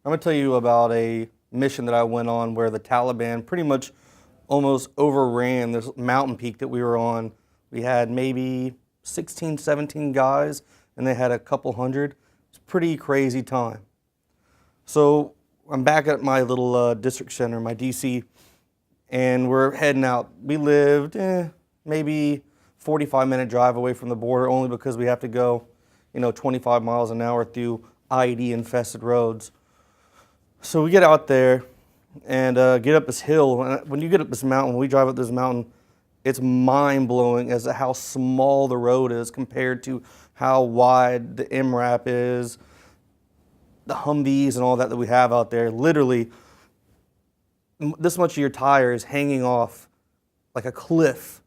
I'm going to tell you about a mission that I went on where the Taliban pretty much almost overran this mountain peak that we were on. We had maybe 16, 17 guys, and they had a couple hundred. It's a pretty crazy time. So I'm back at my little district center, my DC, and we're heading out. We lived maybe 45-minute drive away from the border, only because we have to go 25 miles an hour through IED-infested roads. So we get out there and get up this hill. And when you get up this mountain, when we drive up this mountain, it's mind-blowing as to how small the road is compared to how wide the MRAP is, the Humvees and all that we have out there. Literally, this much of your tire is hanging off like a cliff,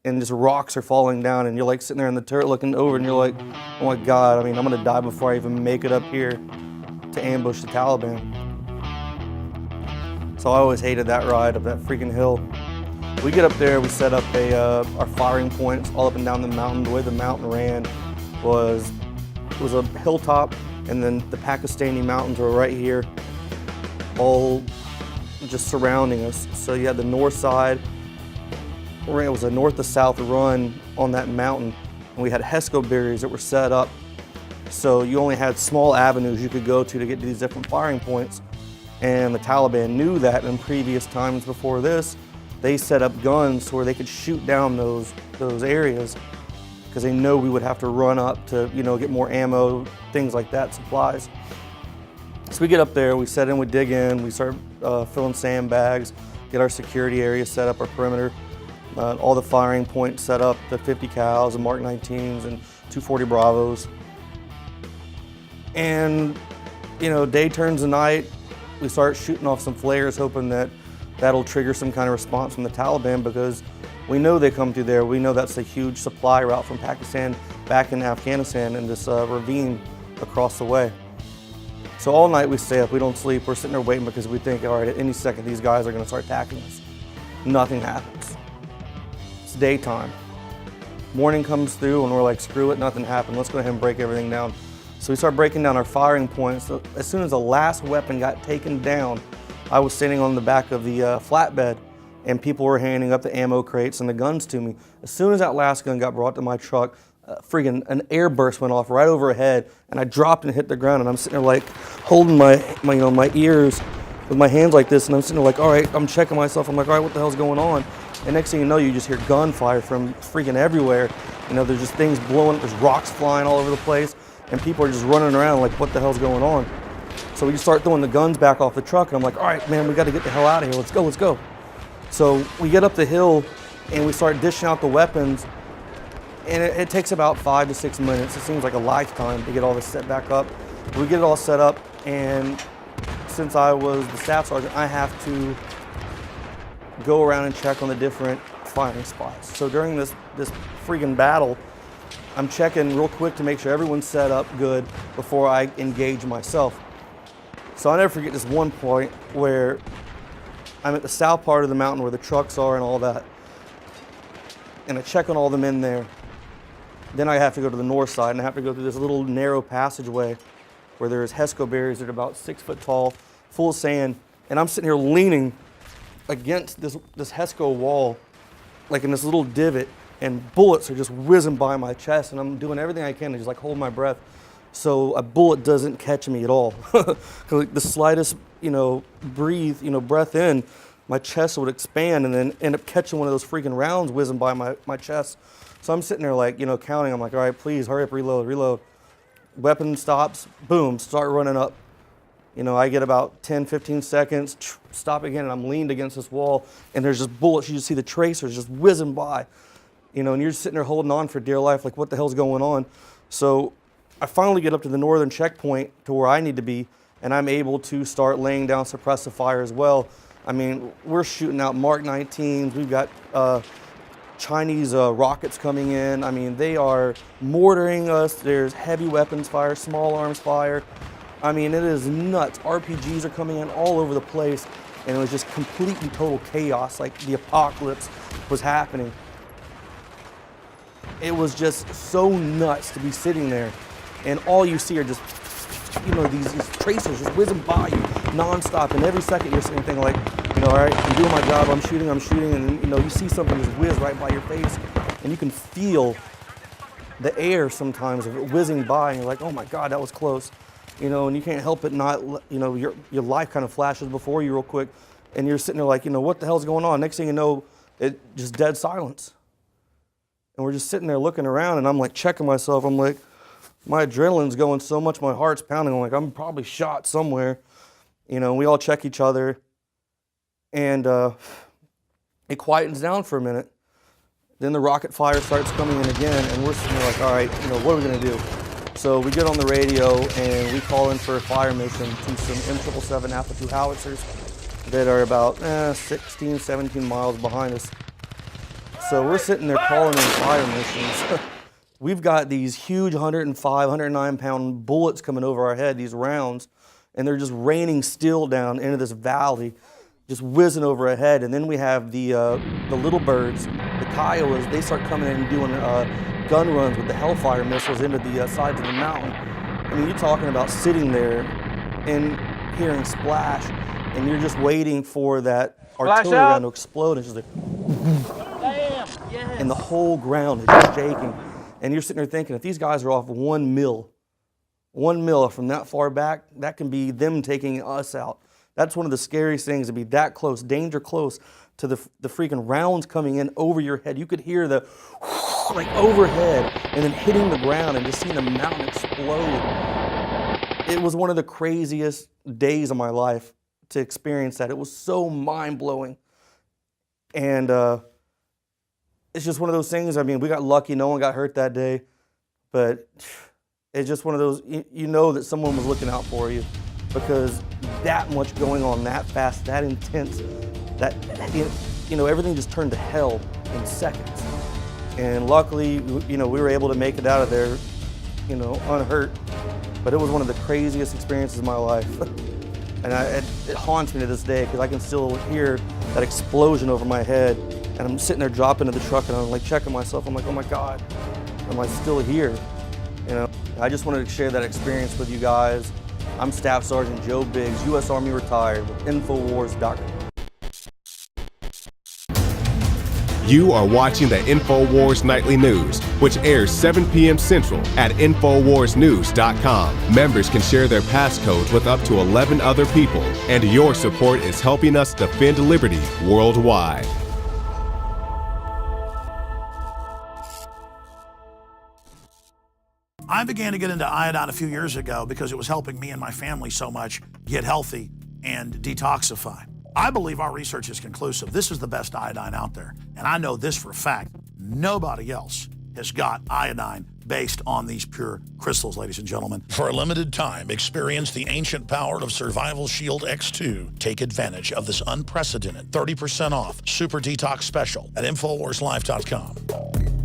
and just rocks are falling down, and you're like sitting there in the turret looking over, and you're like, oh my God, I mean, I'm gonna die before I even make it up here to ambush the Taliban. So I always hated that ride up that freaking hill. We get up there, we set up our firing points all up and down the mountain. The way the mountain ran was a hilltop, and then the Pakistani mountains were right here, all just surrounding us. So you had the north side, it was a north to south run on that mountain, and we had HESCO barriers that were set up. So you only had small avenues you could go to get to these different firing points. And the Taliban knew that in previous times before this, they set up guns where they could shoot down those areas, because they know we would have to run up to get more ammo, things like that, supplies. So we get up there, we set in, we dig in, we start filling sandbags, get our security area set up, our perimeter, all the firing points set up, the 50 cals, the Mark 19s, and 240 Bravos. And day turns to night. We start shooting off some flares, hoping that that'll trigger some kind of response from the Taliban, because we know they come through there. We know that's a huge supply route from Pakistan back in Afghanistan in this ravine across the way. So all night we stay up, we don't sleep. We're sitting there waiting because we think, all right, at any second these guys are going to start attacking us. Nothing happens. It's daytime. Morning comes through and we're like, screw it, nothing happened. Let's go ahead and break everything down. So we start breaking down our firing points. As soon as the last weapon got taken down, I was standing on the back of the flatbed, and people were handing up the ammo crates and the guns to me. As soon as that last gun got brought to my truck, friggin' an air burst went off right overhead, and I dropped and hit the ground, and I'm sitting there like holding my ears with my hands like this, and I'm sitting there like, all right, I'm checking myself. I'm like, all right, what the hell's going on? And next thing you know, you just hear gunfire from freaking everywhere. There's just things blowing, there's rocks flying all over the place, and people are just running around like, what the hell's going on? So we just start throwing the guns back off the truck, and I'm like, all right, man, we got to get the hell out of here. Let's go, let's go. So we get up the hill, and we start dishing out the weapons, and it takes about 5 to 6 minutes. It seems like a lifetime to get all this set back up. We get it all set up, and since I was the staff sergeant, I have to go around and check on the different firing spots. So during this freaking battle, I'm checking real quick to make sure everyone's set up good before I engage myself. So I'll never forget this one point where I'm at the south part of the mountain where the trucks are and all that, and I check on all the men there. Then I have to go to the north side, and I have to go through this little narrow passageway where there's HESCO barriers that are about 6 foot tall, full of sand, and I'm sitting here leaning against this HESCO wall, like in this little divot, and bullets are just whizzing by my chest, and I'm doing everything I can to just like hold my breath so a bullet doesn't catch me at all. Like the slightest, breath in, my chest would expand and then end up catching one of those freaking rounds whizzing by my chest. So I'm sitting there like, counting. I'm like, all right, please hurry up, reload. Weapon stops, boom, start running up. I get about 10, 15 seconds, stop again, and I'm leaned against this wall, and there's just bullets. You just see the tracers just whizzing by, and you're just sitting there holding on for dear life, like what the hell's going on? So I finally get up to the northern checkpoint to where I need to be, and I'm able to start laying down suppressive fire as well. I mean, we're shooting out Mark 19s. We've got Chinese rockets coming in. I mean, they are mortaring us. There's heavy weapons fire, small arms fire. I mean, it is nuts. RPGs are coming in all over the place, and it was just complete and total chaos, like the apocalypse was happening. It was just so nuts to be sitting there, and all you see are just these tracers just whizzing by you nonstop, and every second you're sitting thinking like, all right, I'm doing my job, I'm shooting, and then, you see something just whiz right by your face, and you can feel the air sometimes of it whizzing by, and you're like, oh my God, that was close, and you can't help it not, your life kind of flashes before you real quick, and you're sitting there like, what the hell's going on? Next thing you know, it just dead silence. And we're just sitting there looking around, and I'm like checking myself. I'm like, my adrenaline's going so much, my heart's pounding. I'm like, I'm probably shot somewhere. We all check each other, and it quietens down for a minute. Then the rocket fire starts coming in again, and we're sitting there like, all right, what are we gonna do? So we get on the radio, and we call in for a fire mission to some M777 Alpha 2 howitzers that are about 16, 17 miles behind us. So we're sitting there calling in fire missions. We've got these huge 105, 109-pound bullets coming over our head, these rounds, and they're just raining steel down into this valley, just whizzing over our head. And then we have the little birds, the Kiowas, they start coming in and doing gun runs with the Hellfire missiles into the sides of the mountain. I mean, you're talking about sitting there and hearing splash, and you're just waiting for that artillery round to explode. It's just like, and the whole ground is just shaking. And you're sitting there thinking, if these guys are off 1 mil from that far back, that can be them taking us out. That's one of the scariest things, to be that close, danger close to the freaking rounds coming in over your head. You could hear the like overhead and then hitting the ground and just seeing the mountain explode. It was one of the craziest days of my life to experience that. It was so mind-blowing. And it's just one of those things. I mean, we got lucky, no one got hurt that day, but it's just one of those, you know that someone was looking out for you, because that much going on that fast, that intense, that, everything just turned to hell in seconds. And luckily, we were able to make it out of there, unhurt, but it was one of the craziest experiences of my life. And it haunts me to this day, because I can still hear that explosion over my head. And I'm sitting there dropping into the truck, and I'm like checking myself. I'm like, oh my God, am I still here? I just wanted to share that experience with you guys. I'm Staff Sergeant Joe Biggs, U.S. Army retired, with Infowars.com. You are watching the InfoWars Nightly News, which airs 7 p.m. Central at InfoWarsNews.com. Members can share their passcodes with up to 11 other people, and your support is helping us defend liberty worldwide. I began to get into iodine a few years ago because it was helping me and my family so much get healthy and detoxify. I believe our research is conclusive. This is the best iodine out there. And I know this for a fact. Nobody else has got iodine based on these pure crystals, ladies and gentlemen. For a limited time, experience the ancient power of Survival Shield X2. Take advantage of this unprecedented 30% off Super Detox Special at InfoWarsLife.com.